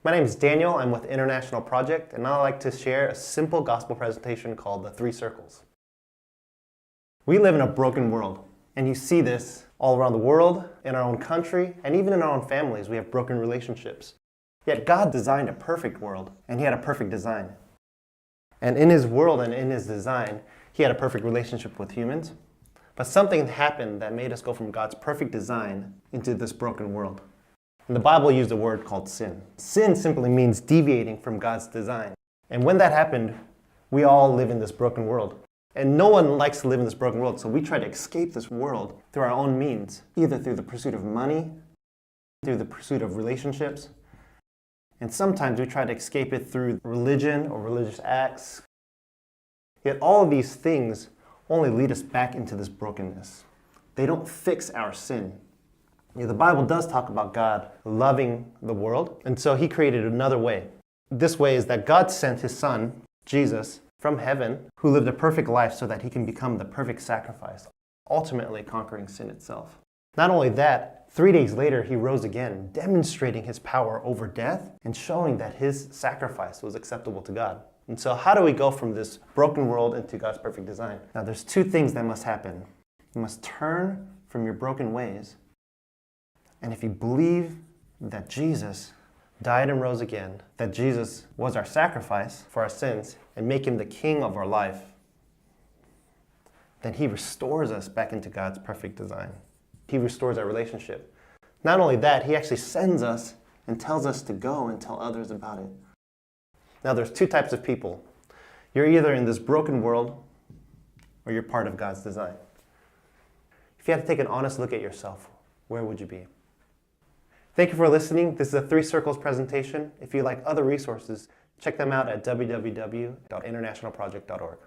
My name is Daniel. I'm with International Project, and I'd like to share a simple gospel presentation called The Three Circles. We live in a broken world, and you see this all around the world, in our own country, and even in our own families. We have broken relationships. Yet God designed a perfect world, and He had a perfect design. And in His world and in His design, He had a perfect relationship with humans. But something happened that made us go from God's perfect design into this broken world. And the Bible used a word called sin. Sin simply means deviating from God's design. And when that happened, we all live in this broken world. And no one likes to live in this broken world, so we try to escape this world through our own means, either through the pursuit of money, through the pursuit of relationships, and sometimes we try to escape it through religion or religious acts. Yet all of these things only lead us back into this brokenness. They don't fix our sin. The Bible does talk about God loving the world, and so He created another way. This way is that God sent His Son, Jesus, from heaven, who lived a perfect life so that He can become the perfect sacrifice, ultimately conquering sin itself. Not only that, 3 days later He rose again, demonstrating His power over death and showing that His sacrifice was acceptable to God. And so how do we go from this broken world into God's perfect design? Now there's two things that must happen. You must turn from your broken ways, and if you believe that Jesus died and rose again, that Jesus was our sacrifice for our sins, and make Him the King of our life, then He restores us back into God's perfect design. He restores our relationship. Not only that, He actually sends us and tells us to go and tell others about it. Now there's two types of people. You're either in this broken world or you're part of God's design. If you had to take an honest look at yourself, where would you be? Thank you for listening. This is a Three Circles presentation. If you like other resources, check them out at www.internationalproject.org.